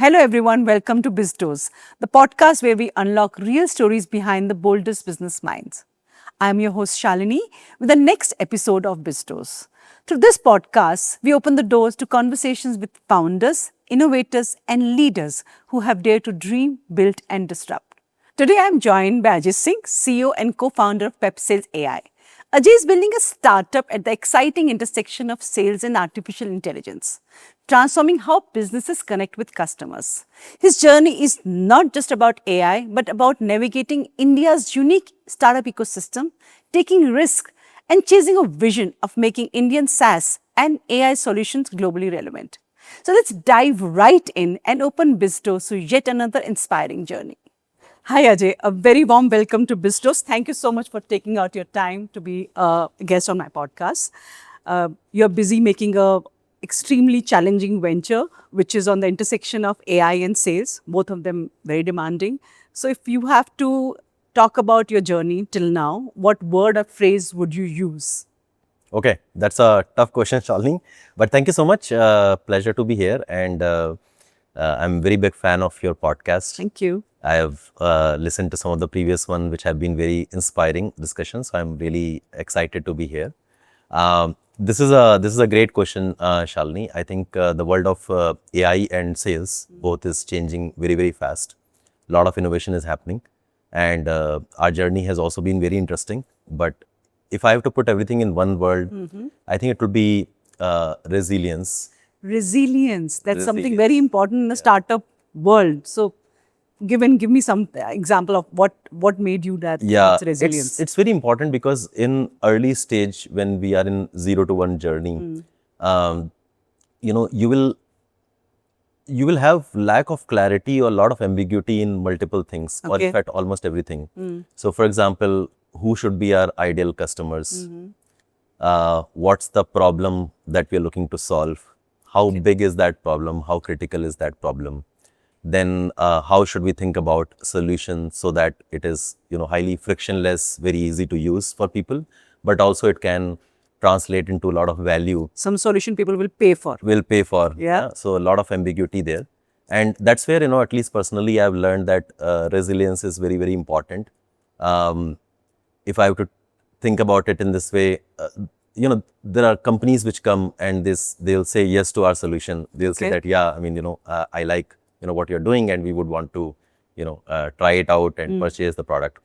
Hello everyone, welcome to BizDoors, the podcast where we unlock real stories behind the boldest business minds. I'm your host Shalini with the next episode of BizDoors. Through this podcast, we open the doors to conversations with founders, innovators, and leaders who have dared to dream, build, and disrupt. Today, I'm joined by Ajay Singh, CEO and co-founder of Pepsales.ai. Ajay is building a startup at the exciting intersection of sales and artificial intelligence, transforming how businesses connect with customers. His journey is not just about AI, but about navigating India's unique startup ecosystem, taking risks, and chasing a vision of making Indian SaaS and AI solutions globally relevant. So let's dive right in and open BizDoors to yet another inspiring journey. Hi Ajay, a very warm welcome to BizDoors. Thank you so much for taking out your time to be a guest on my podcast. You're busy making a extremely challenging venture, which is on the intersection of AI and sales, both of them very demanding. So if you have to talk about your journey till now, what word or phrase would you use? Okay, that's a tough question, Shalini. But thank you so much. Pleasure to be here. And I'm a very big fan of your podcast. Thank you. I have listened to some of the previous one, which have been very inspiring discussions. So I'm really excited to be here. This is a great question, Shalini. I think the world of AI and sales both is changing very, very fast. A lot of innovation is happening. And our journey has also been very interesting. But if I have to put everything in one word, I think it would be resilience. Resilience. That's something very important in the startup world. So give me some example of what made you that resilience. It's very important because in early stage when we are in 0 to 1 journey, you will have lack of clarity or a lot of ambiguity in multiple things, or in fact almost everything. So for example, who should be our ideal customers? What's the problem that we are looking to solve? How big is that problem? How critical is that problem? Then how should we think about solutions so that it is highly frictionless, very easy to use for people, but also it can translate into a lot of value. Some solution people will pay for. Yeah. So a lot of ambiguity there. And that's where, at least personally, I've learned that resilience is very, very important. If I have to think about it in this way, there are companies which come and they'll say yes to our solution. They'll say that, yeah, I like what you're doing and we would want to try it out and purchase the product.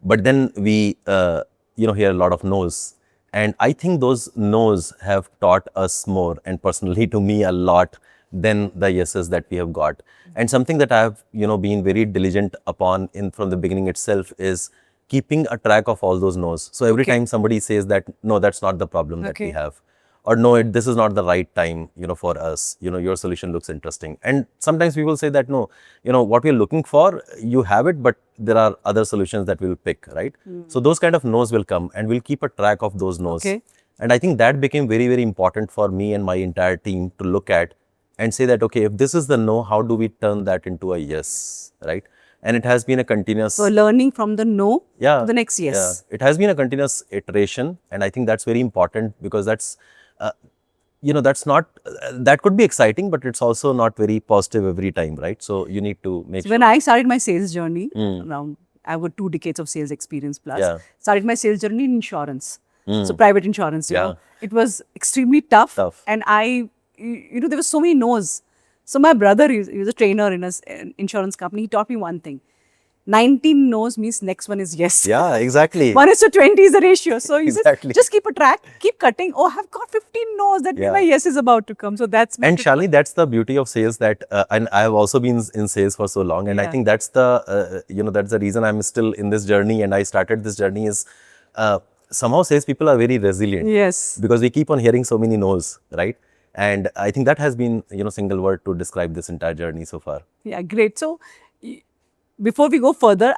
But then we hear a lot of no's, and I think those no's have taught us more, and personally to me a lot, than the yeses that we have got. And something that I have been very diligent upon from the beginning itself is keeping a track of all those no's. So every time somebody says that no, that's not the problem that we have, or no, this is not the right time, for us, your solution looks interesting. And sometimes people say that, no, what we're looking for, you have it, but there are other solutions that we'll pick, right? So those kind of no's will come and we'll keep a track of those no's. And I think that became very, very important for me and my entire team to look at and say that, okay, if this is the no, how do we turn that into a yes, right? And it has been a continuous... So learning from the no to the next yes. Yeah. It has been a continuous iteration, and I think that's very important because that's that's not, that could be exciting, but it's also not very positive every time, right? So you need to make sure. When I started my sales journey, around, I have 2 decades of sales experience plus, started my sales journey in insurance. So private insurance, it was extremely tough. And there were so many no's. So my brother, he was a trainer in an insurance company. He taught me one thing. 19 no's means next one is yes. Yeah, exactly. 1:20 is the ratio. So he said, just keep a track, keep cutting. Oh, I've got 15 no's. That means my yes is about to come. So that's... And Shalini, that's the beauty of sales, that, and I have also been in sales for so long. And I think that's the, that's the reason I'm still in this journey. And I started this journey is, somehow sales people are very resilient. Yes. Because we keep on hearing so many no's, right? And I think that has been, single word to describe this entire journey so far. Yeah, great. So before we go further,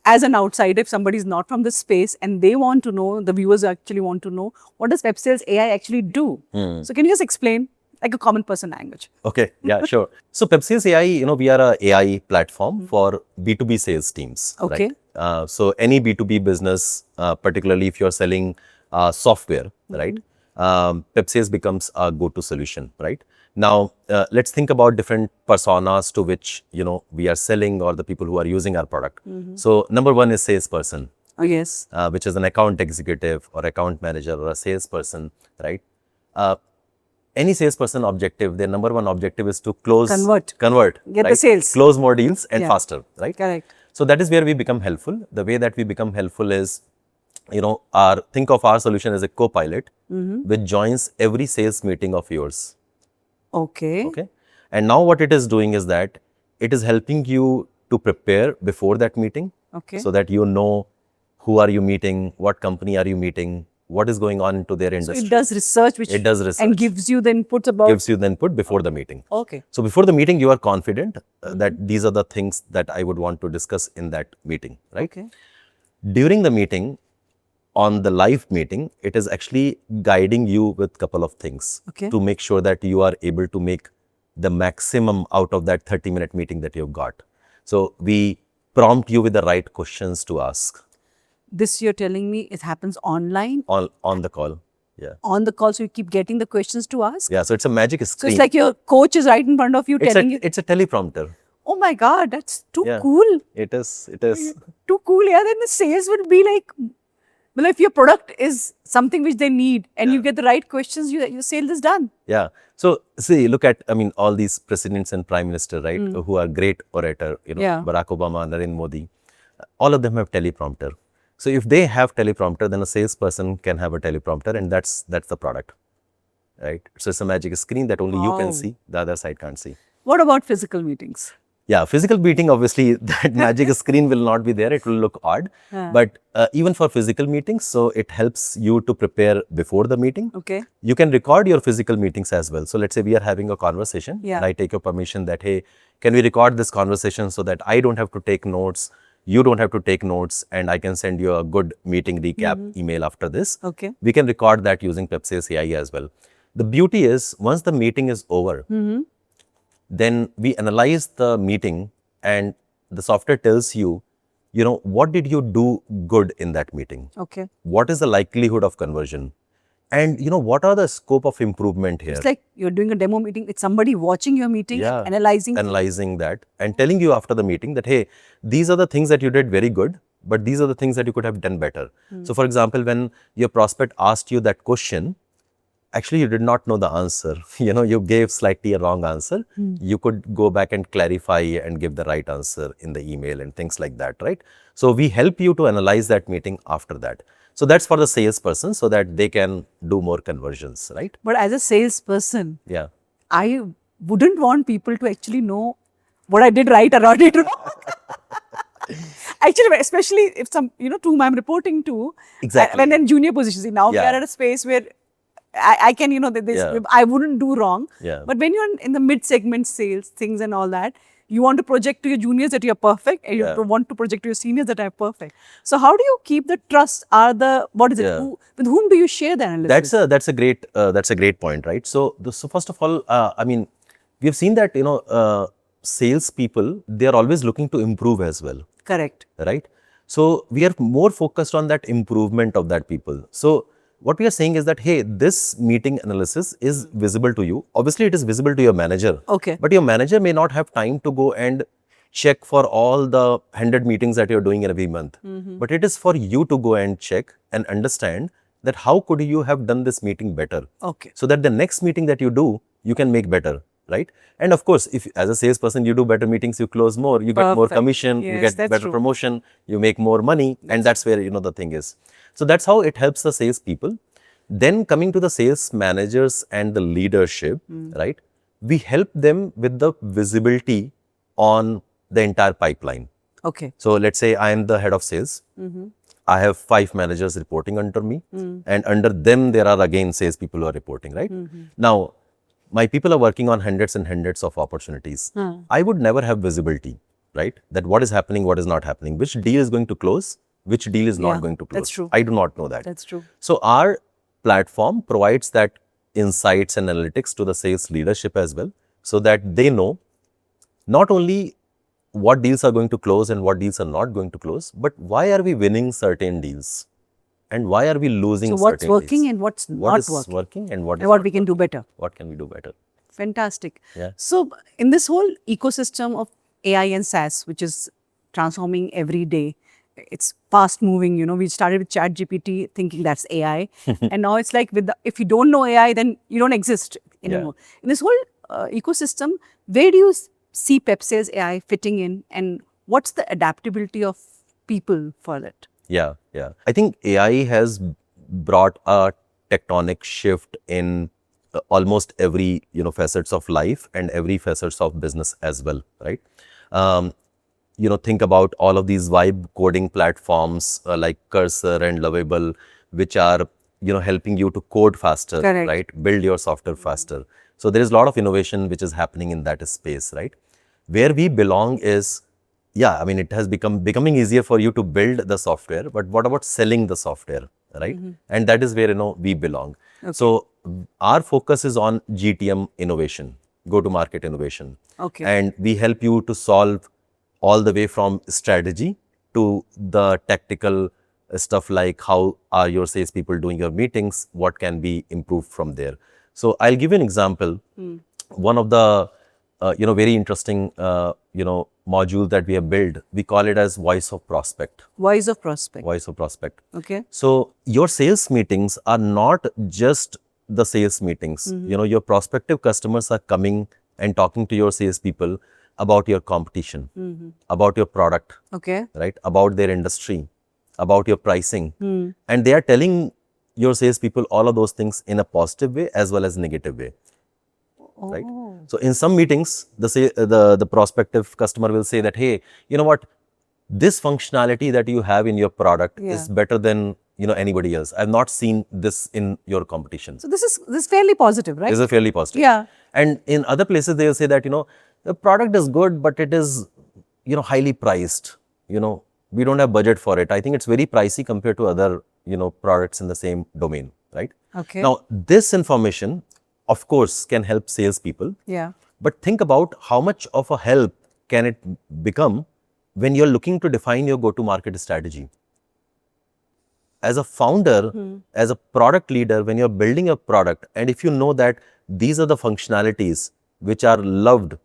as an outsider, if somebody is not from the space and they want to know, the viewers actually want to know, what does Pepsales.ai actually do? So can you just explain like a common person language? Okay, yeah, sure. So Pepsales.ai, we are a AI platform for B2B sales teams. Okay. Right? So any B2B business, particularly if you're selling software, right? Pepsales becomes a go-to solution, right? Now, let's think about different personas to which, we are selling or the people who are using our product. So number one is salesperson, Oh, yes. which is an account executive or account manager or a salesperson, right? Uh, any salesperson objective, their number one objective is to convert, Get the right? sales. Close more deals and Yeah. faster, right? Correct. So that is where we become helpful. The way that we become helpful is, think of our solution as a co-pilot which joins every sales meeting of yours. Okay. Okay. And now what it is doing is that it is helping you to prepare before that meeting. Okay. So that you know who are you meeting, what company are you meeting, what is going on into their So industry. it does research, which It does research. and gives you the inputs about. Gives you the input before the meeting. Okay. So before the meeting, you are confident that these are the things that I would want to discuss in that meeting, right? Okay. During the meeting, on the live meeting, it is actually guiding you with couple of things Okay. to make sure that you are able to make the maximum out of that 30-minute meeting that you've got. So we prompt you with the right questions to ask This you're telling me it happens online on the call. Yeah. on the call, so you keep getting the questions to ask. Yeah. So it's a magic So screen. it's like your coach is right in front of you telling you. It's a teleprompter. Oh my God, that's too Yeah. cool. It is. It is. Too cool. Yeah, then the sales would be like, well, if your product is something which they need and you get the right questions, your sale is done. Yeah. So see, look at, all these presidents and prime minister, right, who are great orator, Yeah. Barack Obama, Narendra Modi, all of them have teleprompter. So if they have teleprompter, then a salesperson can have a teleprompter, and that's the product, right? So it's a magic screen that only you Wow. can see, the other side can't see. What about physical meetings? Yeah, physical meeting, obviously, that magic screen will not be there. It will look odd. But even for physical meetings, so it helps you to prepare before the meeting. Okay. You can record your physical meetings as well. So let's say we are having a conversation Yeah. and I take your permission that, hey, can we record this conversation so that I don't have to take notes, you don't have to take notes, and I can send you a good meeting recap email after this. Okay. We can record that using Pepsales.ai as well. The beauty is once the meeting is over, then we analyze the meeting and the software tells you, what did you do good in that meeting? Okay. What is the likelihood of conversion? And what are the scope of improvement here? It's like you're doing a demo meeting. It's somebody watching your meeting, analyzing. Analyzing that and telling you after the meeting that, hey, these are the things that you did very good, but these are the things that you could have done better. So for example, when your prospect asked you that question, actually you did not know the answer. You gave slightly a wrong answer. You could go back and clarify and give the right answer in the email and things like that, right? So we help you to analyze that meeting after that. So that's for the salesperson so that they can do more conversions, right? But as a salesperson, Yeah. I wouldn't want people to actually know what I did right or I did wrong. Actually, especially if some, to whom I'm reporting to. Exactly. When in junior positions. Now we Yeah. are at a space where I can, I wouldn't do wrong. Yeah. But when you're in the mid-segment sales, things and all that, you want to project to your juniors that you're perfect, and you want to project to your seniors that are perfect. So how do you keep the trust? What is it? Yeah. With whom do you share the analysis? That's a great point, right? So first of all, we have seen that sales people, they are always looking to improve as well. Correct. Right? So we are more focused on that improvement of that people. So what we are saying is that, hey, this meeting analysis is visible to you. Obviously, it is visible to your manager. Okay. But your manager may not have time to go and check for all the 100 meetings that you're doing in every month. But it is for you to go and check and understand that how could you have done this meeting better. Okay. So that the next meeting that you do, you can make better. Right? And of course, if as a salesperson, you do better meetings, you close more, you get more commission, you get better promotion, you make more money, and that's where, the thing is. So that's how it helps the salespeople. Then coming to the sales managers and the leadership, right? We help them with the visibility on the entire pipeline. Okay. So let's say I am the head of sales. I have 5 managers reporting under me, and under them, there are again salespeople who are reporting, right? Now, my people are working on hundreds and hundreds of opportunities. I would never have visibility, right? That what is happening, what is not happening, which deal is going to close, which deal is not going to close. That's true. I do not know that. That's true. So our platform provides that insights and analytics to the sales leadership as well, so that they know not only what deals are going to close and what deals are not going to close, but why are we winning certain deals, and why are we losing So what's certain working leads? and what's What not is working? and what is And what not we can do working? better. What can we do better? Fantastic. Yeah. So in this whole ecosystem of AI and SaaS, which is transforming every day, it's fast moving. We started with ChatGPT thinking that's AI, and now it's like if you don't know AI, then you don't exist anymore. In this whole ecosystem, where do you see Pepsales AI fitting in, and what's the adaptability of people for it? Yeah, yeah. I think AI has brought a tectonic shift in almost every facets of life and every facets of business as well, right? Um, think about all of these vibe coding platforms like Cursor and Lovable, which are helping you to code faster, Correct. right? Build your software faster. So there is a lot of innovation which is happening in that space, right? Where we belong is, yeah, I mean, it has becoming easier for you to build the software, but what about selling the software, right? And that is where we belong. So our focus is on GTM innovation, go to market innovation. Okay. And we help you to solve all the way from strategy to the tactical stuff, like how are your salespeople doing your meetings, what can be improved from there. So I'll give you an example. One of the very interesting module that we have built, we call it as voice of prospect. Voice of prospect. Voice of prospect. Okay. So your sales meetings are not just the sales meetings. Your prospective customers are coming and talking to your salespeople about your competition, about your product, Okay. right? About their industry, about your pricing, and they are telling your salespeople all of those things in a positive way as well as negative way, right? So in some meetings, the prospective customer will say that, hey, you know what, this functionality that you have in your product is better than anybody else. I've not seen this in your competition. So this is fairly positive, right? This is fairly positive. Yeah. And in other places, they will say that the product is good, but it is highly priced. We don't have budget for it. I think it's very pricey compared to other products in the same domain, right? Okay. Now this information, of course, can help salespeople. Yeah. But think about how much of a help can it become when you're looking to define your go-to-market strategy. As a founder, as a product leader, when you're building a product, and if you know that these are the functionalities which are loved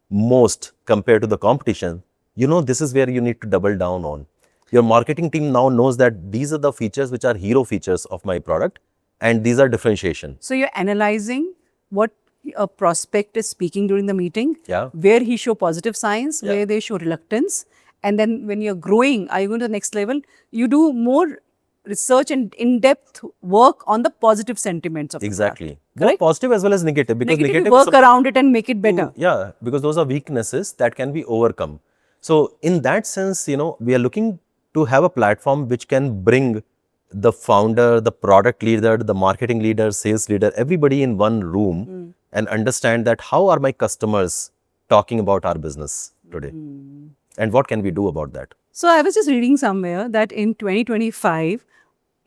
most compared to the competition, this is where you need to double down on. Your marketing team now knows that these are the features which are hero features of my product, and these are differentiation. So you're analyzing what a prospect is speaking during the meeting, Yeah. where he show positive signs, where they show reluctance, and then when you're growing, are you going to the next level? You do more research and in-depth work on the positive sentiments of Exactly. the product. Both positive as well as negative. Because Negative, negative you work around it and make it better. Yeah, because those are weaknesses that can be overcome. So in that sense, we are looking to have a platform which can bring the founder, the product leader, the marketing leader, sales leader, everybody in one room and understand that how are my customers talking about our business today and what can we do about that. So I was just reading somewhere that in 2025,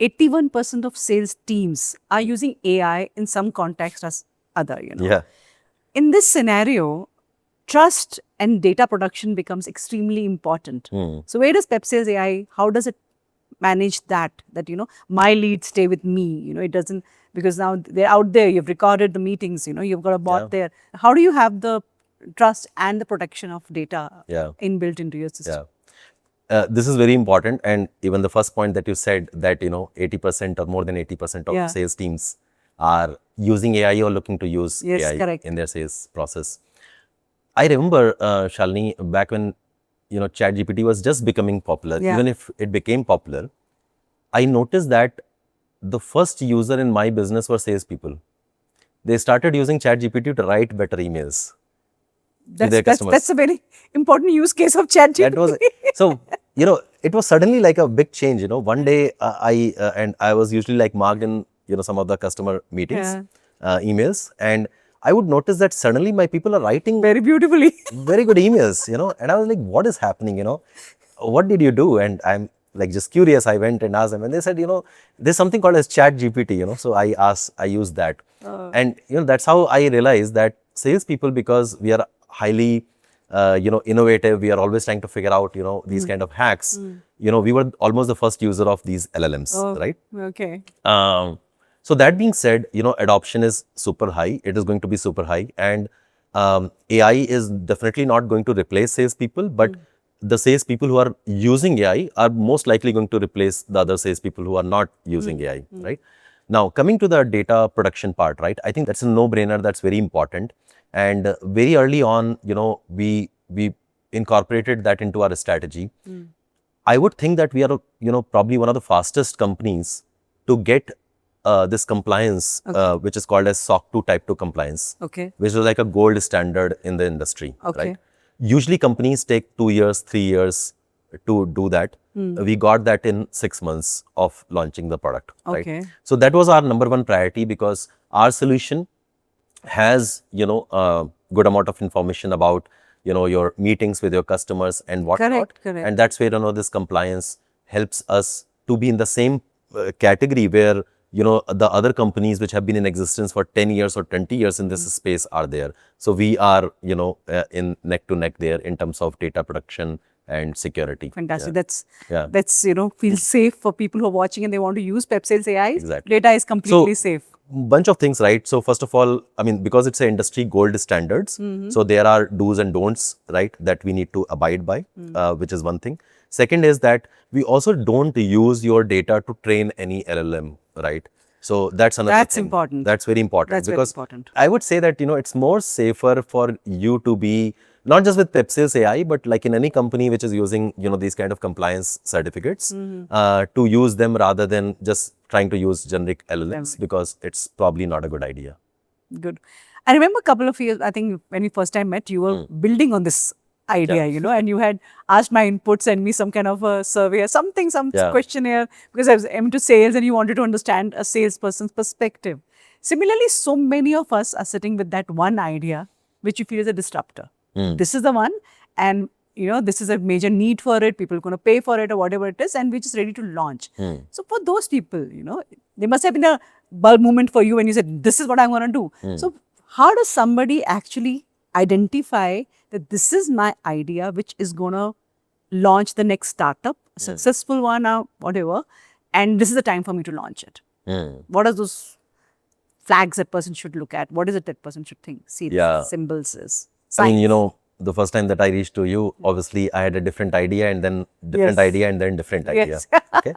81% of sales teams are using AI in some context as other, Yeah. In this scenario, trust and data production becomes extremely important. So where does Pepsales AI, how does it manage that, my leads stay with me, it doesn't, because now they're out there, you've recorded the meetings, you've got a bot there. How do you have the trust and the protection of data inbuilt into your system? Yeah. This is very important, and even the first point that you said that 80% or more than 80% of sales teams are using AI or looking to use AI in their sales process. I remember, Shalini, back when ChatGPT was just becoming popular. Even if it became popular, I noticed that the first user in my business were salespeople. They started using ChatGPT to write better emails to their customers. That's a very important use case of ChatGPT. That was so. It was suddenly like a big change. One day I was usually like marked in some of the customer meetings, emails, and I would notice that suddenly my people are writing very beautifully, very good emails. And I was like, what is happening? What did you do? And I'm like just curious. I went and asked them, and they said, there's something called as ChatGPT. So I used that, and that's how I realized that salespeople, because we are highly innovative. We are always trying to figure out, these kind of hacks. We were almost the first user of these LLMs, right? Okay. So that being said, adoption is super high. It is going to be super high, and AI is definitely not going to replace salespeople, but the salespeople who are using AI are most likely going to replace the other salespeople who are not using AI, right? Now, coming to the data production part, right? I think that's a no-brainer. That's very important, and very early on, we incorporated that into our strategy. I would think that we are, probably one of the fastest companies to get this compliance, which is called as SOC 2 Type 2 compliance, Okay. which is like a gold standard in the industry, Okay. right? Usually companies take 2 years, 3 years to do that. We got that in 6 months of launching the product, right? Okay. So that was our number one priority, because our solution has, a good amount of information about, your meetings with your customers and whatnot. Correct. And that's where, this compliance helps us to be in the same category where, the other companies which have been in existence for 10 years or 20 years in this space are there. So we are, in neck to neck there in terms of data production and security. Fantastic. Yeah. That's feels safe for people who are watching and they want to use Pepsales AI. Exactly. Data is completely safe. Bunch of things, right? So first of all, I mean, because it's a industry gold standards, so there are do's and don'ts, right, that we need to abide by, which is one thing. Second is that we also don't use your data to train any LLM, right? So that's another That's thing. important. That's very important. That's very because important. I would say that, it's more safer for you to be not just with Pepsales AI, but like in any company which is using, these kind of compliance certificates, to use them rather than just trying to use generic LLMs, because it's probably not a good idea. Good. I remember a couple of years, I think when we first time met, you were building on this idea, and you had asked my input, send me some kind of a survey or something, some questionnaire, because I was into sales and you wanted to understand a salesperson's perspective. Similarly, so many of us are sitting with that one idea, which you feel is a disruptor. This is the one, and this is a major need for it. People are going to pay for it or whatever it is, and we're just ready to launch. So for those people, there must have been a bulb moment for you when you said, "This is what I'm going to do." So how does somebody actually identify that this is my idea, which is going to launch the next startup, a successful one or whatever, and this is the time for me to launch it? What are those flags that person should look at? What is it that person should think? See, symbols is. I mean, the first time that I reached to you, obviously I had a different idea, and then different idea, and then different idea. Okay,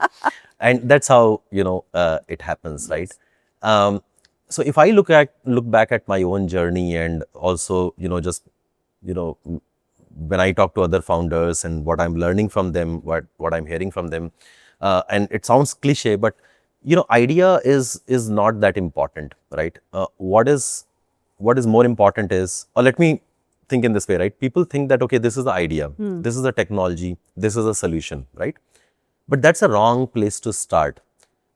and that's how it happens, right? So if I look back at my own journey, and also just when I talk to other founders and what I'm learning from them, what I'm hearing from them, and it sounds cliche, but idea is not that important, right? What is more important is, or let me think in this way, right? People think that, okay, this is the idea, this is the technology, this is a solution, right? But that's a wrong place to start.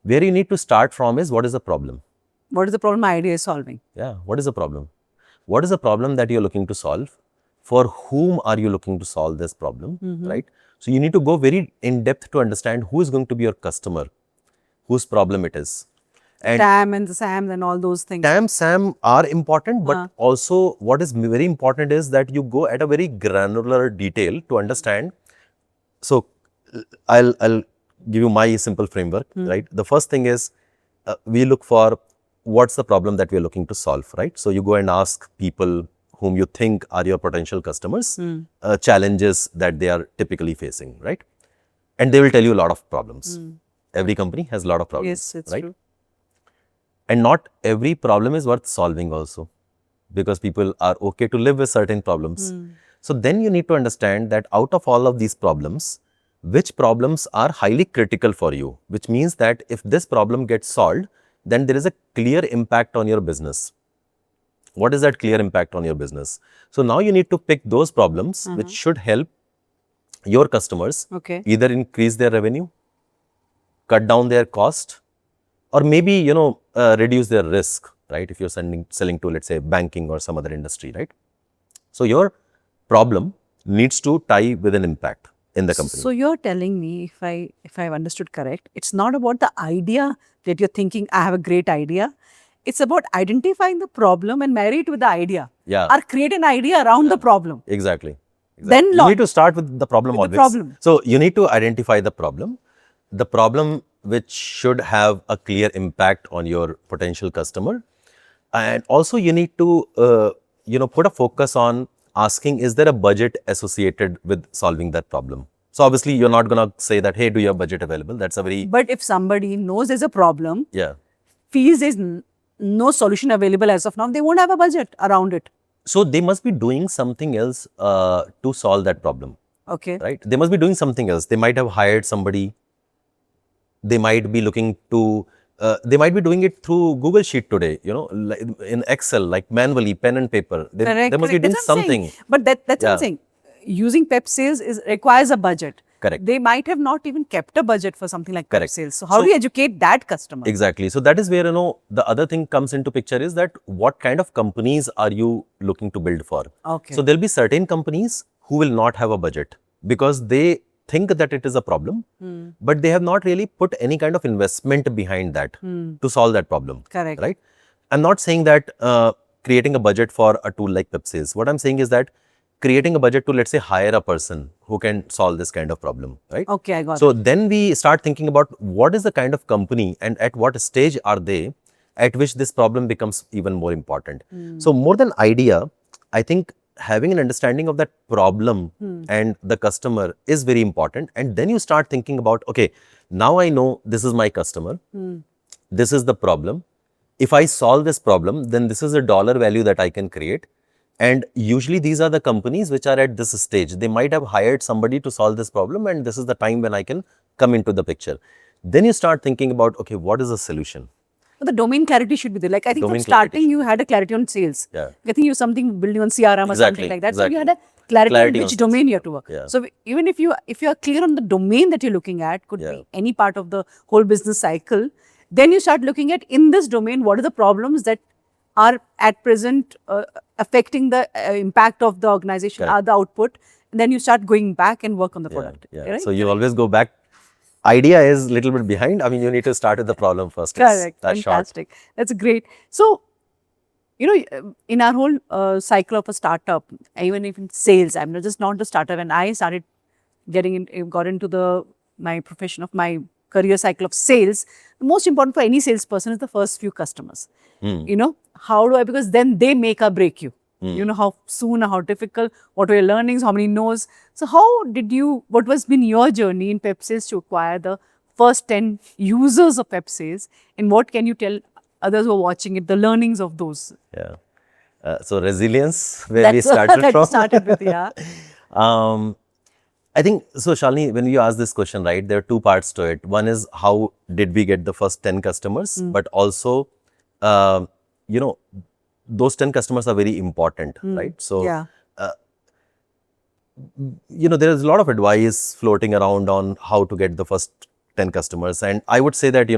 Where you need to start from is, what is the problem? What is the problem my idea is solving? Yeah, what is the problem? What is the problem that you're looking to solve? For whom are you looking to solve this problem, right? So you need to go very in depth to understand who is going to be your customer, whose problem it is. And TAM and the SAM and all those things. TAM, SAM are important, but also what is very important is that you go at a very granular detail to understand. So I'll give you my simple framework, right? The first thing is, we look for what's the problem that we're looking to solve, right? So you go and ask people whom you think are your potential customers, challenges that they are typically facing, right? And they will tell you a lot of problems. Every company has a lot of problems. Yes, it's right? true. And not every problem is worth solving also, because people are okay to live with certain problems. So then you need to understand that out of all of these problems, which problems are highly critical for you, which means that if this problem gets solved, then there is a clear impact on your business. What is that clear impact on your business? So now you need to pick those problems which should help your customers either increase their revenue, cut down their cost, or maybe, reduce their risk, right? If you're selling to, let's say, banking or some other industry, right? So your problem needs to tie with an impact in the company. So you're telling me, if I've understood correct, it's not about the idea that you're thinking, I have a great idea. It's about identifying the problem and marry it with the idea. Yeah. Or create an idea around the problem. Exactly. Then You launch. need to start with the problem With always. the problem. So you need to identify the problem which should have a clear impact on your potential customer. And also you need to, put a focus on asking, is there a budget associated with solving that problem? So obviously you're not going to say that, hey, do you have budget available? That's a very, But if somebody knows there's a problem, yeah. feels there's no solution available as of now, they won't have a budget around it. So they must be doing something else to solve that problem, Okay. right? They must be doing something else. They might have hired somebody. They might be looking to, they might be doing it through Google Sheet today, like in Excel, like manually, pen and paper. They must be doing That's what I'm saying. something. But that's what Yeah. I'm saying. Using Pepsales requires a budget. Correct. They might have not even kept a budget for something like Correct. Pepsales. So how do you educate that customer? Exactly. So that is where, the other thing comes into picture is that what kind of companies are you looking to build for? Okay. So there'll be certain companies who will not have a budget because they think that it is a problem, but they have not really put any kind of investment behind that to solve that problem. Correct. Right? I'm not saying that creating a budget for a tool like Pepsales. What I'm saying is that creating a budget to, let's say, hire a person who can solve this kind of problem, right? Okay, I got So then we start thinking about what is the kind of company and at what stage are they at which this problem becomes even more important. So more than idea, I think having an understanding of that problem and the customer is very important. And then you start thinking about, okay, now I know this is my customer. This is the problem. If I solve this problem, then this is a dollar value that I can create. And usually these are the companies which are at this stage. They might have hired somebody to solve this problem and this is the time when I can come into the picture. Then you start thinking about, okay, what is the solution? But the domain clarity should be there. Like I think Domain from starting clarity you had a clarity on sales. Yeah. I think you something building on CRM or something like that. So you had a clarity on Clarity on which sales. domain you have to work. Yeah. So even if you are clear on the domain that you're looking at, could Yeah. be any part of the whole business cycle, then you start looking at in this domain what are the problems that are at present affecting the impact of the organization, Correct. the output, and then you start going back and work on the product. Yeah. Right? So you always go back. Idea is a little bit behind. I mean, you need to start with the problem first. Correct. That's Fantastic. That's great. So, in our whole cycle of a startup, even if in sales, I'm not the startup. When I started got into my profession of my career cycle of sales, the most important for any salesperson is the first few customers. Because then they make or break you. You know how soon or how difficult, what were your learnings, how many no's. So what was been your journey in Pepsales to acquire the first 10 users of Pepsales, and what can you tell others who are watching it, the learnings of those? Yeah. So resilience, where we started that from. started with, yeah. I think, so Shalini, when you ask this question, right, there are two parts to it. One is how did we get the first 10 customers, but also, those 10 customers are very important, right? So, Yeah. there is a lot of advice floating around on how to get the first 10 customers. And I would say that,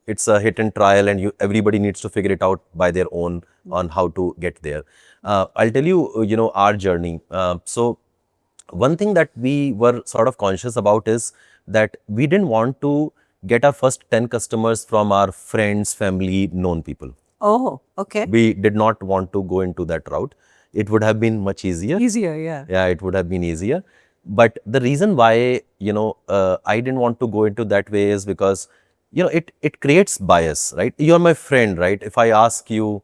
it's a hit and trial and everybody needs to figure it out by their own on how to get there. I'll tell you, our journey. So one thing that we were sort of conscious about is that we didn't want to get our first 10 customers from our friends, family, known people. Oh, okay. We did not want to go into that route. It would have been much easier. Easier, yeah. Yeah, it would have been easier. But the reason why, I didn't want to go into that way is because, it creates bias, right? You're my friend, right? If I ask you,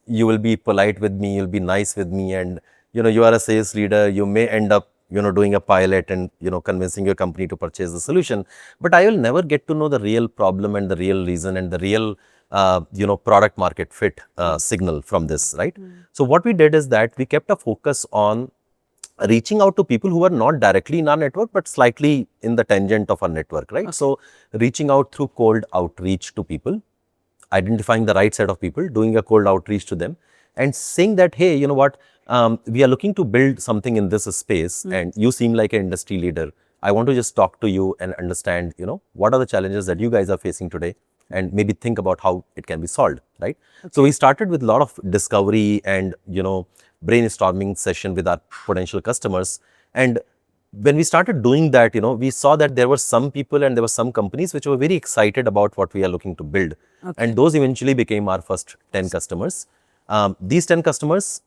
you will be polite with me, you'll be nice with me, and, you are a sales leader, you may end up, doing a pilot and, convincing your company to purchase the solution. But I will never get to know the real problem and the real reason and the real product market fit signal from this, right? So what we did is that we kept a focus on reaching out to people who are not directly in our network, but slightly in the tangent of our network, right? Okay. So reaching out through cold outreach to people, identifying the right set of people, doing a cold outreach to them and saying that, hey, you know what, we are looking to build something in this space and you seem like an industry leader. I want to just talk to you and understand, what are the challenges that you guys are facing today and maybe think about how it can be solved, right? Okay. So we started with a lot of discovery and, brainstorming session with our potential customers. And when we started doing that, we saw that there were some people and there were some companies which were very excited about what we are looking to build. Okay. And those eventually became our first 10 customers. These 10 customers,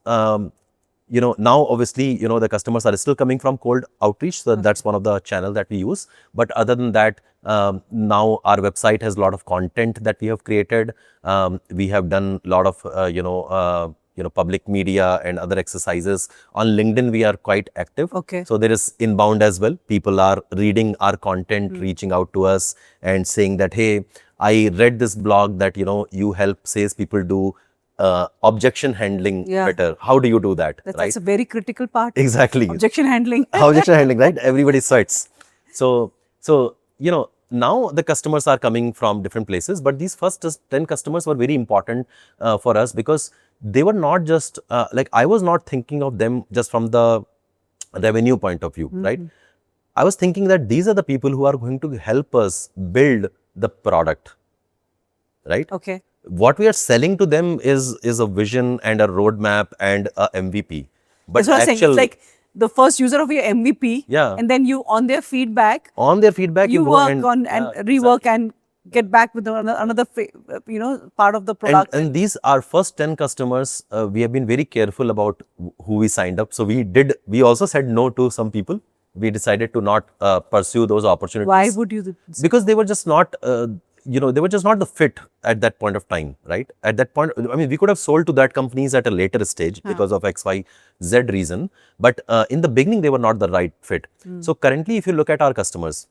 now obviously, the customers are still coming from cold outreach. So that's one of the channel that we use. But other than that, now our website has a lot of content that we have created. We have done a lot of, public media and other exercises. On LinkedIn, we are quite active. Okay. So there is inbound as well. People are reading our content, reaching out to us and saying that, hey, I read this blog that, you help salespeople do objection handling better. How do you do that? That's a very critical part. Exactly. Objection handling. Objection handling, right? Everybody sweats. So, now the customers are coming from different places, but these first 10 customers were very important for us because they were not just, I was not thinking of them just from the revenue point of view, right? I was thinking that these are the people who are going to help us build the product, right? Okay. What we are selling to them is a vision and a roadmap and a MVP. But that's what I'm saying. It's like the first user of your MVP, and then you on their feedback, you go work and, on and rework and get back with another part of the product. And these are first 10 customers. We have been very careful about who we signed up. So we also said no to some people. We decided to not pursue those opportunities. Why would you? Because they were just not, they were just not the fit at that point of time, right? At that point, I mean, we could have sold to that companies at a later stage because of X, Y, Z reason. But in the beginning, they were not the right fit. So currently, if you look at our customers,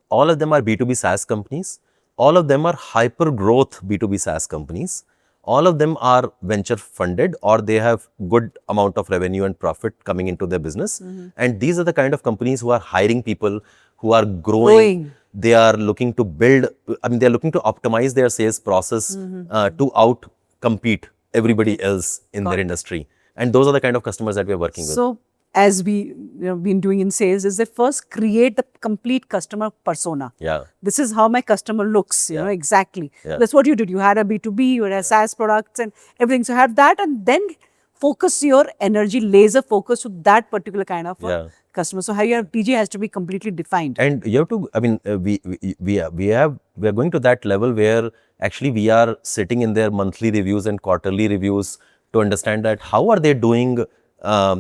all of them are B2B SaaS companies. All of them are hyper growth B2B SaaS companies. All of them are venture funded or they have good amount of revenue and profit coming into their business. And these are the kind of companies who are hiring people, who are growing. They are looking to build, they're looking to optimize their sales process to out compete everybody else in their industry. And those are the kind of customers that we're working with. So as we been doing in sales is that first create the complete customer persona. Yeah. This is how my customer looks, you know, exactly. That's what you did. You had a B2B, you had SaaS products and everything. So have that and then focus your energy, laser focus to that particular kind of customer. So how your TG has to be completely defined. And you have to, we are going to that level where actually we are sitting in their monthly reviews and quarterly reviews to understand that how are they doing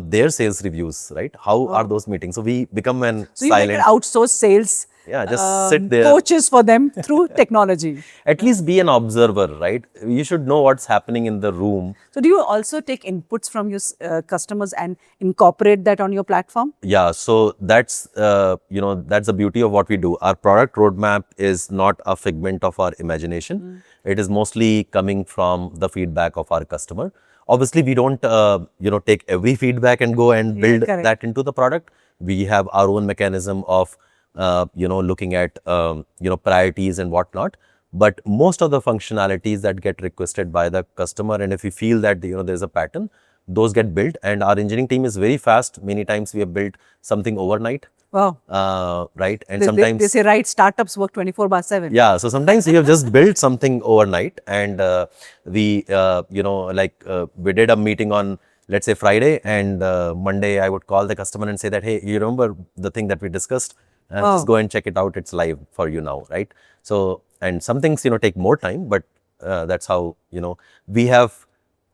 their sales reviews, right? How are those meetings? So we become an so you make outsource sales just sit there. Coaches for them through technology. At least be an observer, right? You should know what's happening in the room. So do you also take inputs from your customers and incorporate that on your platform? Yeah, so that's, that's the beauty of what we do. Our product roadmap is not a figment of our imagination. It is mostly coming from the feedback of our customer. Obviously, we don't, take every feedback and go and build that into the product. We have our own mechanism of, looking at, priorities and whatnot. But most of the functionalities that get requested by the customer, and if we feel that, there's a pattern, those get built. And our engineering team is very fast. Many times we have built something overnight. Wow. Right. And sometimes they say, right, startups work 24/7. Yeah. So sometimes we have just built something overnight and we did a meeting on, let's say, Friday, and Monday I would call the customer and say that, hey, you remember the thing that we discussed? Just go and check it out. It's live for you now. Right. So, and some things, take more time, but that's how,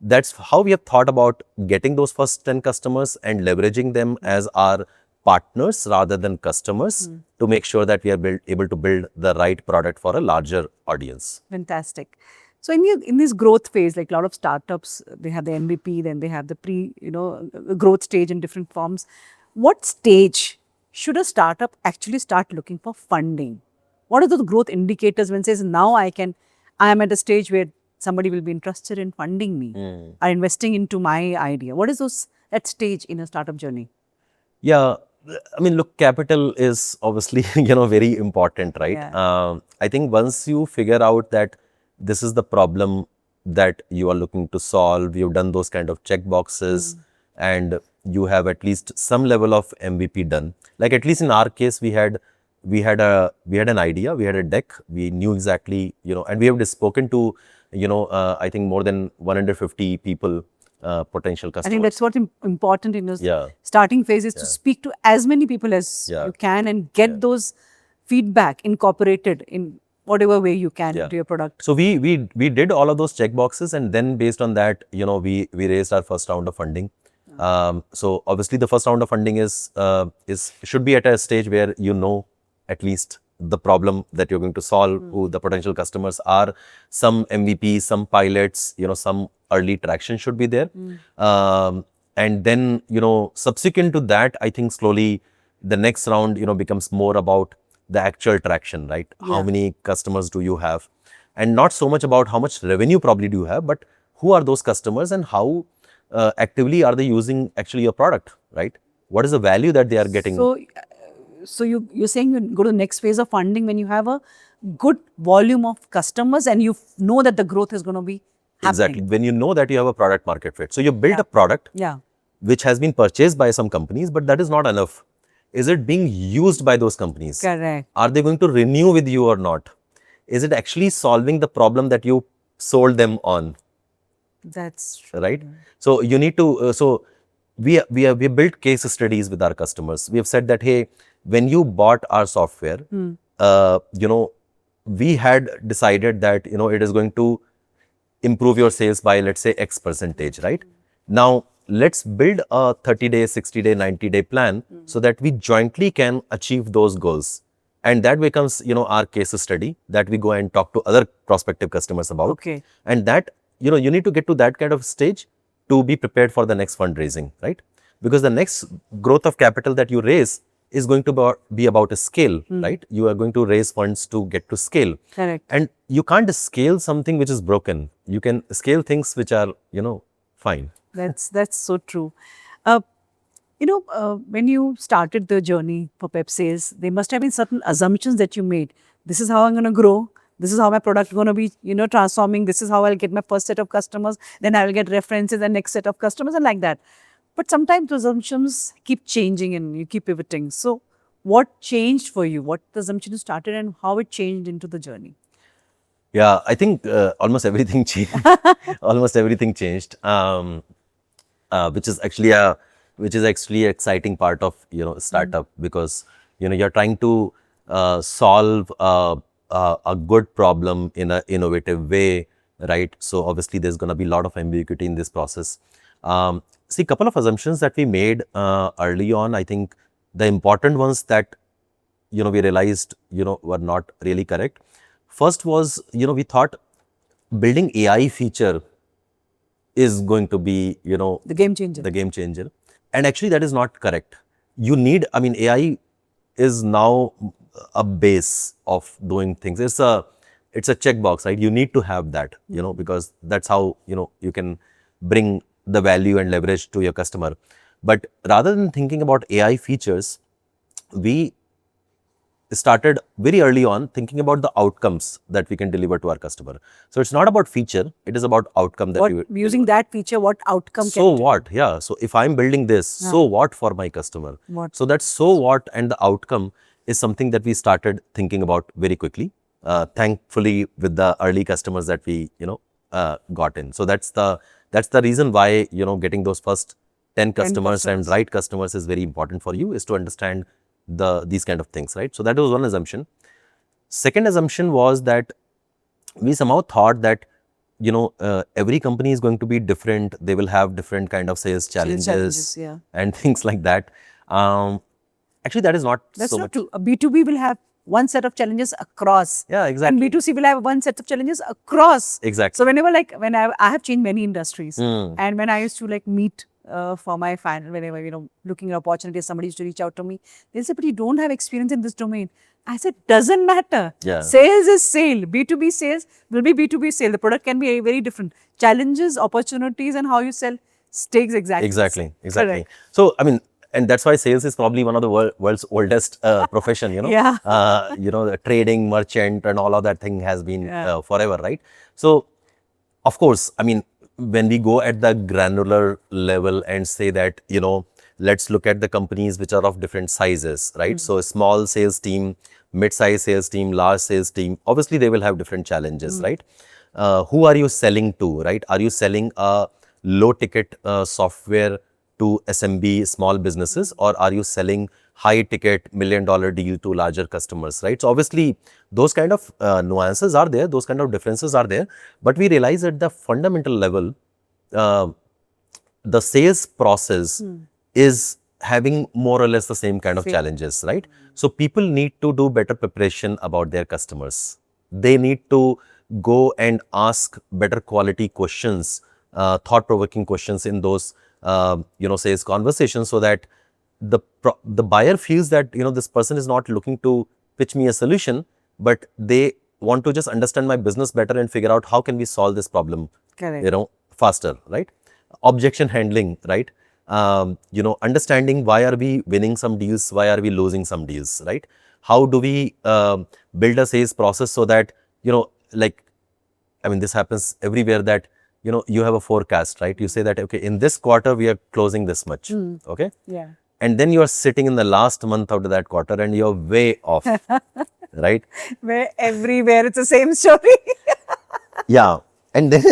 that's how we have thought about getting those first 10 customers and leveraging them as our partners rather than customers to make sure that we are able to build the right product for a larger audience. Fantastic. So in this growth phase, like a lot of startups, they have the MVP, then they have the growth stage in different forms. What stage should a startup actually start looking for funding? What are the growth indicators when it says now I am at a stage where somebody will be interested in funding me or investing into my idea? What is that stage in a startup journey? Yeah. Look, capital is obviously, very important, right? I think once you figure out that this is the problem that you are looking to solve, you've done those kind of check boxes and you have at least some level of MVP done. Like at least in our case, we had an idea, we had a deck, we knew exactly, and we have spoken to, I think more than 150 people, potential customers. I think that's what's important in this starting phase is to speak to as many people as you can and get those feedback incorporated in whatever way you can into your product. So we did all of those check boxes, and then based on that, we raised our first round of funding. So obviously the first round of funding is should be at a stage where you know at least the problem that you're going to solve, who the potential customers are, some MVP, some pilots, some early traction should be there. And then, subsequent to that, I think slowly the next round, becomes more about the actual traction, right? How many customers do you have? And not so much about how much revenue probably do you have, but who are those customers and how actively are they using actually your product, right? What is the value that they are getting? So you're saying you go to the next phase of funding when you have a good volume of customers and you know that the growth is going to be happening. Exactly. When you know that you have a product market fit. So you built a product which has been purchased by some companies, but that is not enough. Is it being used by those companies? Correct. Are they going to renew with you or not? Is it actually solving the problem that you sold them on? That's true. Right. So you need to, we have built case studies with our customers. We have said that, hey, when you bought our software, we had decided that, it is going to improve your sales by, let's say, X percentage, right? Now, let's build a 30-day, 60-day, 90-day plan so that we jointly can achieve those goals. And that becomes, our case study that we go and talk to other prospective customers about. Okay. And that, you need to get to that kind of stage to be prepared for the next fundraising, right? Because the next growth of capital that you raise is going to be about a scale, right? You are going to raise funds to get to scale. Correct. And you can't scale something which is broken. You can scale things which are, fine. That's so true. When you started the journey for Pepsales, there must have been certain assumptions that you made. This is how I'm going to grow. This is how my product is going to be, transforming. This is how I'll get my first set of customers. Then I will get references and next set of customers and like that. But sometimes the assumptions keep changing and you keep pivoting. So what changed for you? What the assumption you started and how it changed into the journey? Yeah, I think almost everything changed. Almost everything changed, which is actually an exciting part of startup because you're trying to solve a good problem in an innovative way, right? So obviously there's going to be a lot of ambiguity in this process. See, a couple of assumptions that we made early on. I think the important ones that we realized were not really correct. First was, we thought building AI feature is going to be, the game changer. The game changer. And actually that is not correct. You need, AI is now a base of doing things. It's a checkbox, right? You need to have that, because that's how, you can bring the value and leverage to your customer. But rather than thinking about AI features, we started very early on thinking about the outcomes that we can deliver to our customer. So it's not about feature, it is about outcome that using that feature, what outcome so what? Yeah. So if I'm building this, so what for my customer? What? So that so what and the outcome is something that we started thinking about very quickly. Thankfully, with the early customers that we got in. So that's the reason why getting those first 10 customers and right customers is very important for you, is to understand these kind of things, right? So that was one assumption. Second assumption was that we somehow thought that every company is going to be different. They will have different kind of sales challenges and things like that. Actually, that is not That's so not much true. A B2B will have one set of challenges across. Yeah, exactly. And B2C will have one set of challenges across. Exactly. So whenever when I have changed many industries, and when I used to meet for my final, whenever looking at opportunities, somebody used to reach out to me. They say, but you don't have experience in this domain. I said, doesn't matter. Yeah. Sales is sale. B2B sales will be B2B sale. The product can be very different. Challenges, opportunities, and how you sell stays exactly. Exactly. Correct. So and that's why sales is probably one of the world's oldest profession. Yeah. The trading, merchant, and all of that thing has been forever, right? So, of course, when we go at the granular level and say that, let's look at the companies which are of different sizes, right? So a small sales team, mid-size sales team, large sales team, obviously they will have different challenges, right? Who are you selling to, right? Are you selling a low ticket software to SMB small businesses, or are you selling high ticket $1 million deal to larger customers, right? So obviously those kind of nuances are there, those kind of differences are there, but we realize at the fundamental level, the sales process is having more or less the same kind of challenges, right? So people need to do better preparation about their customers. They need to go and ask better quality questions, thought-provoking questions in those, sales conversations, so that the buyer feels that, this person is not looking to pitch me a solution, but they want to just understand my business better and figure out how can we solve this problem, Correct. faster, right? Objection handling, right? Understanding why are we winning some deals, why are we losing some deals, right? How do we build a sales process so that, like, I mean, this happens everywhere, that, you have a forecast, right? You say that, okay, in this quarter, we are closing this much, okay? Yeah. And then you are sitting in the last month out of that quarter and you're way off, right? Where everywhere it's the same story. Yeah. And then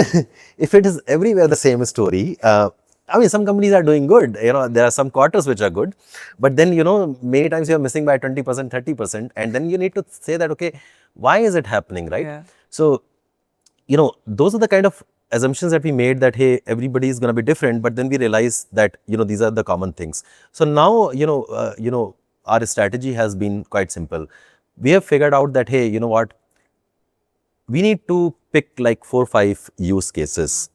if it is everywhere the same story, I mean, some companies are doing good. There are some quarters which are good, but then, many times you're missing by 20%, 30%. And then you need to say that, okay, why is it happening, right? Yeah. So, those are the kind of assumptions that we made, that, hey, everybody is going to be different. But then we realize that, these are the common things. So now, our strategy has been quite simple. We have figured out that, hey, you know what? We need to pick like 4 or 5 use cases,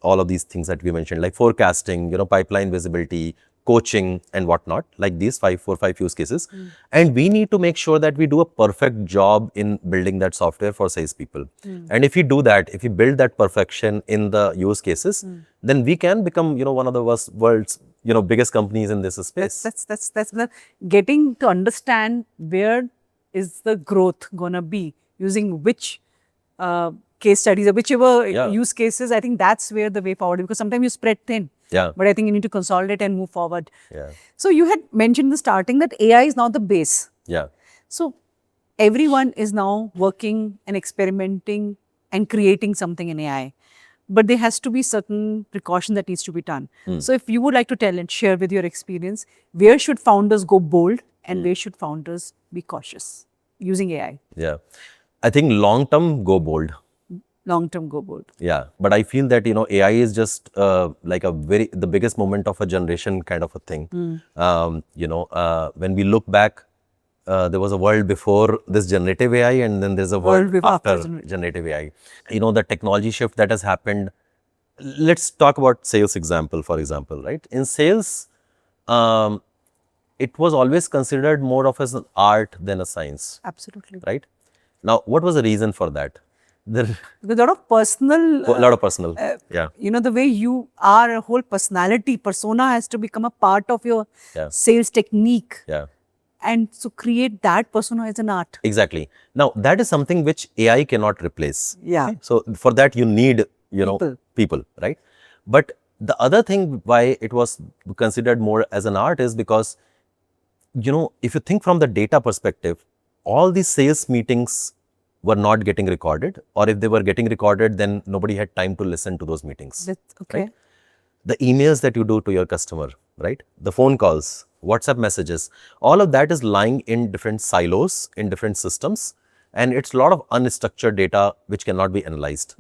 all of these things that we mentioned, like forecasting, pipeline visibility, coaching and whatnot, like these 4 or 5 use cases. And we need to make sure that we do a perfect job in building that software for salespeople. And if we do that, if we build that perfection in the use cases, then we can become, one of the world's, biggest companies in this space. That's the getting to understand where is the growth gonna be, using which case studies or whichever use cases. I think that's where the way forward, because sometimes you spread thin. Yeah. But I think you need to consolidate and move forward. Yeah. So you had mentioned in the starting that AI is now the base. Yeah. So everyone is now working and experimenting and creating something in AI. But there has to be certain precaution that needs to be done. So if you would like to tell and share with your experience, where should founders go bold and where should founders be cautious using AI? Yeah. I think long term, go bold. Long term, go bold. Yeah, but I feel that, AI is just like the biggest moment of a generation kind of a thing. When we look back, there was a world before this generative AI, and then there's a world after generative AI. The technology shift that has happened. Let's talk about sales example, for example, right? In sales, it was always considered more of as an art than a science. Absolutely. Right? Now, what was the reason for that? There's a lot of personal. Yeah. The way you are, a whole personality, persona has to become a part of your sales technique. Yeah. And so create that persona as an art. Exactly. Now, that is something which AI cannot replace. Yeah. Okay? So, for that you need, people, right? But the other thing why it was considered more as an art is because, if you think from the data perspective, all these sales meetings were not getting recorded, or if they were getting recorded, then nobody had time to listen to those meetings. Okay. Right? The emails that you do to your customer, right? The phone calls, WhatsApp messages, all of that is lying in different silos, in different systems. And it's a lot of unstructured data which cannot be analyzed.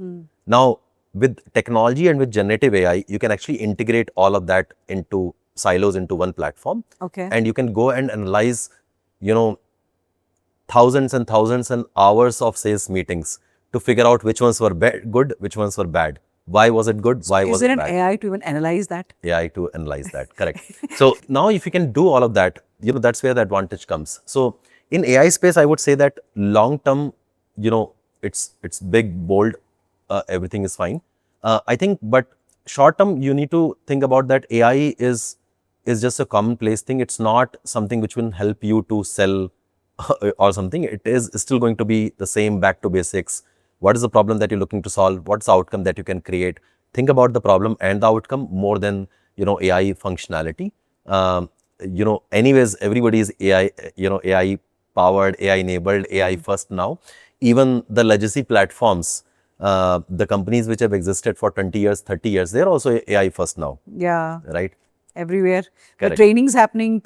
Now, with technology and with generative AI, you can actually integrate all of that into silos into one platform. Okay. And you can go and analyze, thousands and thousands and hours of sales meetings to figure out which ones were good, which ones were bad. Why was it good? Why was it bad? Is there an AI to even analyze that? AI to analyze that, correct. So now if you can do all of that, that's where the advantage comes. So in AI space, I would say that long term, it's big, bold, everything is fine. I think, but short term, you need to think about that AI is just a commonplace thing. It's not something which will help you to sell or something. It is still going to be the same, back to basics. What is the problem that you're looking to solve? What's the outcome that you can create? Think about the problem and the outcome more than, AI functionality. Anyways, everybody is AI, AI powered, AI enabled, AI first now. Even the legacy platforms, the companies which have existed for 20 years, 30 years, they're also AI first now. Yeah. Right? everywhere. The Correct. trainings happening.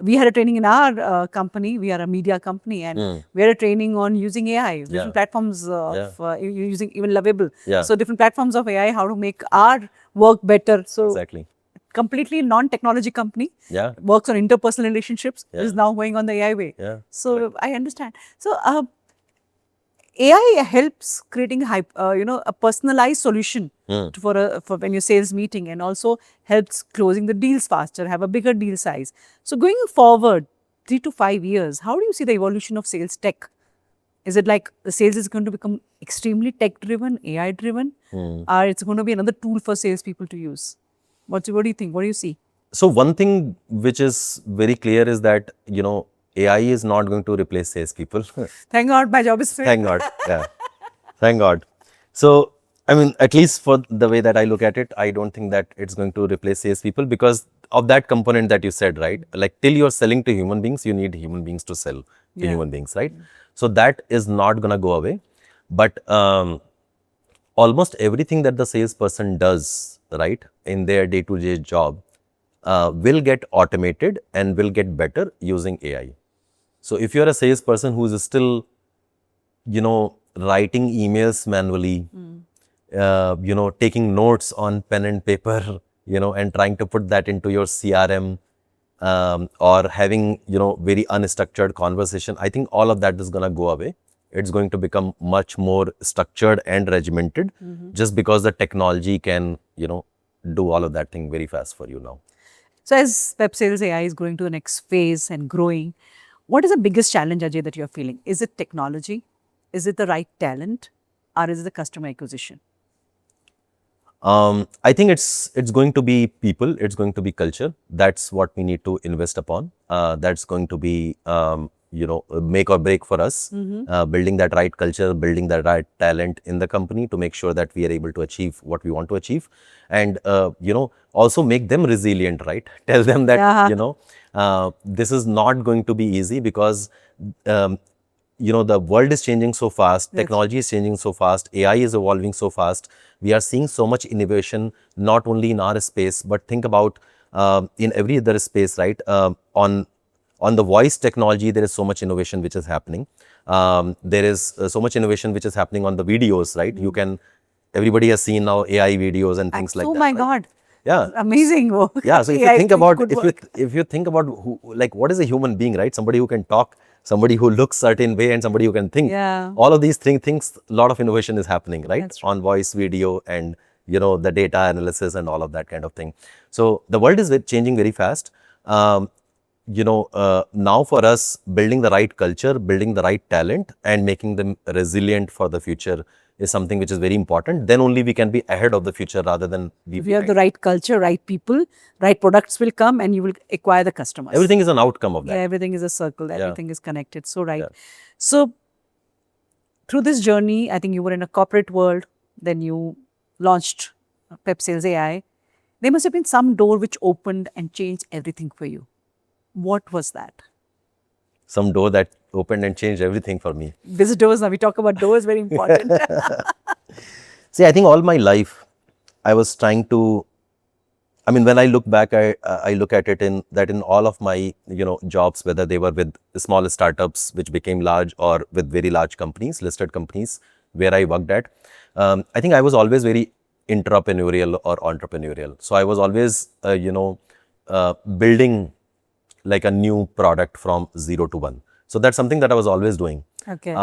We had a training in our company. We are a media company, and we had a training on using AI, different Yeah. platforms of using even Lovable. Yeah. So different platforms of AI, how to make our work better. So Exactly. completely non-technology company. Yeah. Works on interpersonal relationships. Yeah. Is now going on the AI way. Yeah. So I understand. So AI helps creating a personalized solution for when your sales meeting, and also helps closing the deals faster, have a bigger deal size. So going forward, 3 to 5 years, how do you see the evolution of sales tech? Is it like the sales is going to become extremely tech driven, AI driven, or it's going to be another tool for salespeople to use? What do you think? What do you see? So one thing which is very clear is that, AI is not going to replace salespeople. Thank God my job is safe. Thank God. Yeah. Thank God. So, I mean, at least for the way that I look at it, I don't think that it's going to replace salespeople because of that component that you said, right? Like till you're selling to human beings, you need human beings to sell to Yeah. human beings, right? So that is not going to go away. But almost everything that the salesperson does, right, in their day-to-day job will get automated and will get better using AI. So if you're a salesperson who is still, writing emails manually, taking notes on pen and paper, and trying to put that into your CRM, or having, very unstructured conversation, I think all of that is going to go away. It's going to become much more structured and regimented just because the technology can, do all of that thing very fast for you now. So as Pepsales.ai is going to the next phase and growing, what is the biggest challenge, Ajay, that you're feeling? Is it technology? Is it the right talent? Or is it the customer acquisition? I think it's going to be people, it's going to be culture. That's what we need to invest upon. That's going to be, make or break for us. Building that right culture, building that right talent in the company to make sure that we are able to achieve what we want to achieve. And, also make them resilient, right? Tell them that, this is not going to be easy because, the world is changing so fast, technology is changing so fast, AI is evolving so fast. We are seeing so much innovation, not only in our space, but think about in every other space, right? On the voice technology, there is so much innovation which is happening. There is so much innovation which is happening on the videos, right? Everybody has seen now AI videos and things like Oh that. my right? God. Yeah. Amazing work. Yeah. So if you AI think doing about good work. if you think about who, like what is a human being, right? Somebody who can talk, somebody who looks certain way, and somebody who can think. Yeah. All of these things, a lot of innovation is happening, right? That's true. On voice, video, and the data analysis and all of that kind of thing. So the world is changing very fast. Now for us, building the right culture, building the right talent, and making them resilient for the future is something which is very important. Then only we can be ahead of the future rather than be If you have the behind. right culture, right people, right products will come and you will acquire the customers. Everything is an outcome of Yeah, that. everything is a circle. Yeah. Everything is connected. So right. Yeah. So through this journey, I think you were in a corporate world, then you launched Pepsales AI. There must have been some door which opened and changed everything for you. What was that? Some door that opened and changed everything for me. BizDoors, now we talk about doors, very important. See, I think all my life, I was trying to. I mean, when I look back, I look at it in all of my jobs, whether they were with small startups which became large or with very large companies, listed companies where I worked at. I think I was always very intrapreneurial or entrepreneurial. So I was always building like a new product from 0 to 1. So that's something that I was always doing. Okay.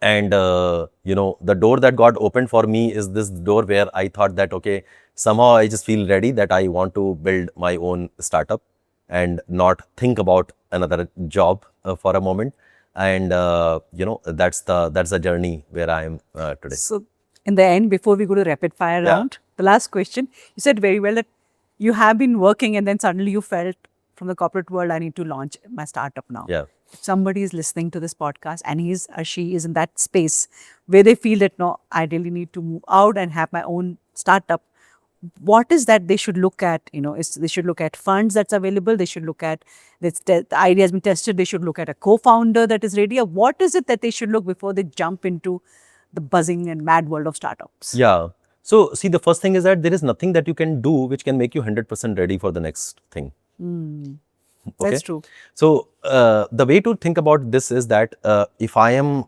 And the door that got opened for me is this door where I thought that, okay, somehow I just feel ready that I want to build my own startup and not think about another job for a moment. And that's the journey where I am today. So, in the end, before we go to rapid fire Yeah. round, the last question, you said very well that you have been working and then suddenly you felt from the corporate world, I need to launch my startup now. Yeah. If somebody is listening to this podcast and he's or she is in that space where they feel that, no, I really need to move out and have my own startup, what is that they should look at? They should look at funds that's available. They should look at the idea has been tested. They should look at a co-founder that is ready. Or what is it that they should look before they jump into the buzzing and mad world of startups? Yeah. So see, the first thing is that there is nothing that you can do which can make you 100% ready for the next thing. Okay? That's true. So the way to think about this is that if I am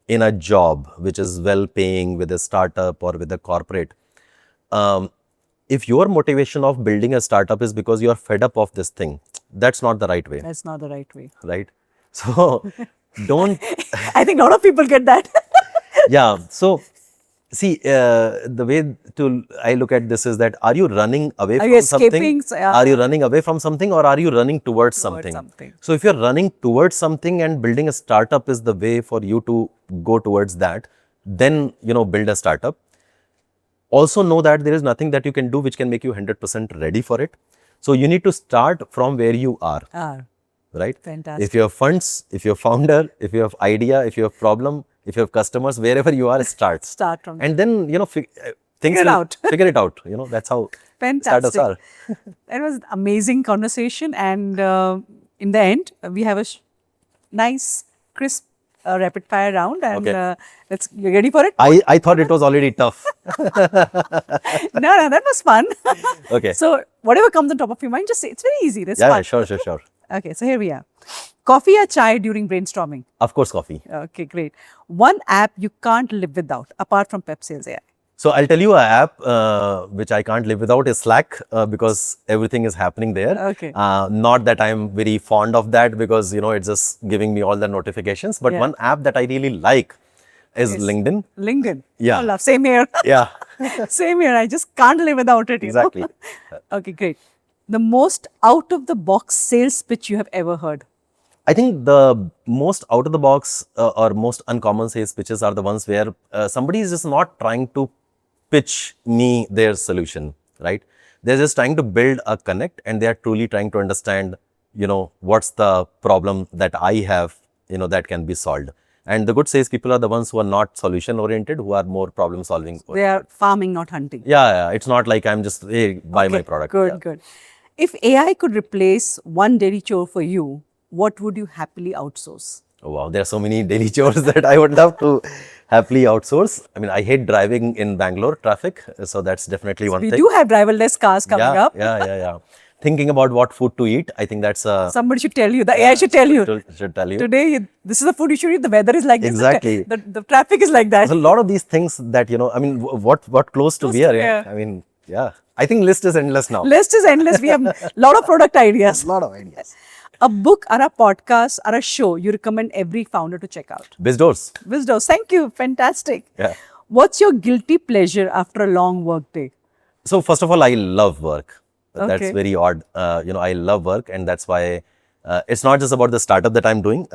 in a job which is well paying with a startup or with a corporate, if your motivation of building a startup is because you are fed up of this thing, that's not the right way, That's not the right way. right? So don't, I think a lot of people get that. yeah. So see, the way to I look at this is that are you running away Are from you something? escaping? Are you running away from something, or are you running towards something? something. So if you're running towards something and building a startup is the way for you to go towards that, then build a startup. Also know that there is nothing that you can do which can make you 100% ready for it. So you need to start from where you are. Right? Fantastic. If you have funds, if you're founder, if you have idea, if you have problem, if you have customers, wherever you are, start. Start from And then, things Figure it out. Figure it out. That's how startups Fantastic. are. That was an amazing conversation. And in the end, we have a nice, crisp rapid fire round. And Okay. you ready for it? I thought it was already tough. No, that was fun. Okay. So whatever comes on top of your mind, just say it's very easy. That's Yeah, fun. sure. Okay, so here we are. Coffee or chai during brainstorming? Of course, coffee. Okay, great. One app you can't live without, apart from Pepsales.ai. So I'll tell you an app which I can't live without is Slack because everything is happening there. Okay. Not that I'm very fond of that because it's just giving me all the notifications. But Yeah. one app that I really like is LinkedIn. LinkedIn. Yeah. Oh, love. Same here. Yeah, Same here. I just can't live without it. you know. exactly. Okay, great. The most out of the box sales pitch you have ever heard? I think the most out of the box or most uncommon sales pitches are the ones where somebody is just not trying to pitch me their solution, right? They're just trying to build a connect and they are truly trying to understand, what's the problem that I have, that can be solved. And the good sales people are the ones who are not solution oriented, who are more problem solving. They are farming, not hunting. Yeah. It's not like I'm just, hey, buy my product. Good, Yeah. good. If AI could replace one daily chore for you, what would you happily outsource? Oh, wow, there are so many daily chores that I would love to happily outsource. I mean, I hate driving in Bangalore traffic, so that's definitely one We thing. do have driverless cars coming up. Yeah. Thinking about what food to eat, I think that's Somebody should tell you. The AI should tell you. should tell you. Today, this is the food you should eat. The weather is like this. Exactly. The traffic is like that. There's a lot of these things that I mean, what clothes to Clothes wear? to Yeah. wear. I mean, yeah. I think list is endless now. List is endless. We have a lot of product ideas. A lot of ideas. A book or a podcast or a show you recommend every founder to check out? BizDoors. BizDoors. Thank you. Fantastic. Yeah. What's your guilty pleasure after a long work day? So first of all, I love work. That's Okay. very odd. I love work, and that's why it's not just about the startup that I'm doing.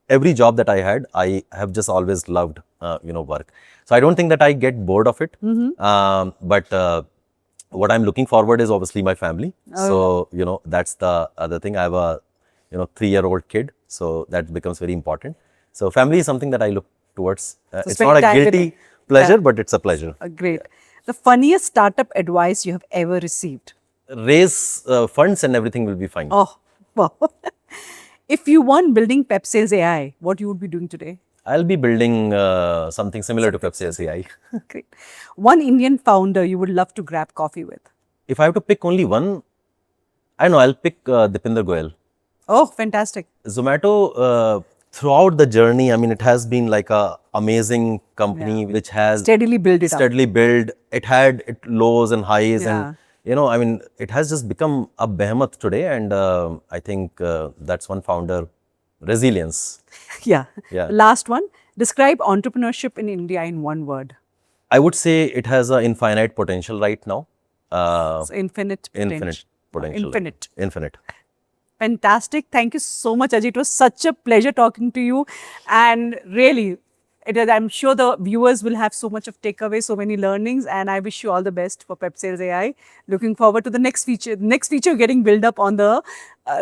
Every job that I had, I have just always loved, work. So I don't think that I get bored of it. But what I'm looking forward is obviously my family. So that's the other thing. I have a 3-year-old kid, so that becomes very important. So family is something that I look towards. It's spend not a time with guilty it. pleasure, but it's a pleasure. Great. The funniest startup advice you have ever received? Raise funds and everything will be fine. Oh, wow. If you weren't building Pepsales.ai, what you would be doing today? I'll be building something similar to Pepsales.ai. Great. One Indian founder you would love to grab coffee with? If I have to pick only one, I don't know, I'll pick Dipinder Goyal. Oh, fantastic. Zomato, throughout the journey, I mean, it has been like a amazing company which has Steadily build it up. steadily built. It had its lows and highs, Yeah. and I mean, it has just become a behemoth today. And I think that's one founder, resilience. Yeah. Yeah. Last one. Describe entrepreneurship in India in one word. I would say it has an infinite potential right now. So infinite potential. Infinite potential. Infinite. Fantastic. Thank you so much, Ajay. It was such a pleasure talking to you. And really, I'm sure the viewers will have so much of takeaway, so many learnings. And I wish you all the best for Pepsales.ai. Looking forward to the next feature. Next feature getting built up on the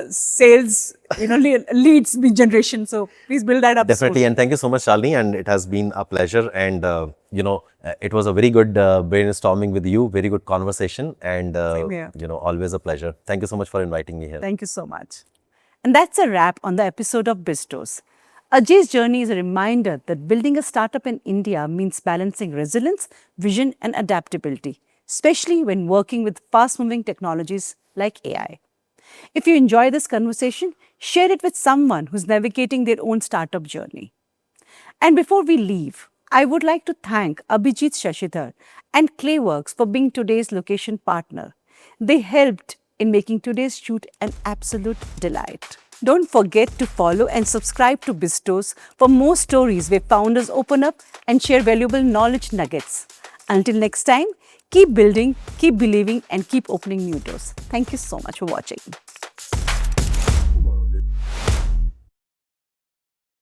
sales, leads generation. So please build that up. Definitely. soon. And thank you so much, Shalini. And it has been a pleasure. And, it was a very good brainstorming with you, very good conversation. And, Same here. always a pleasure. Thank you so much for inviting me here. Thank you so much. And that's a wrap on the episode of BizDoors. Ajay's journey is a reminder that building a startup in India means balancing resilience, vision, and adaptability, especially when working with fast moving technologies like AI. If you enjoy this conversation, share it with someone who's navigating their own startup journey. And before we leave, I would like to thank Abhijit Shashidhar and Clayworks for being today's location partner. They helped in making today's shoot an absolute delight. Don't forget to follow and subscribe to BizDoors for more stories where founders open up and share valuable knowledge nuggets. Until next time, keep building, keep believing, and keep opening new doors. Thank you so much for watching.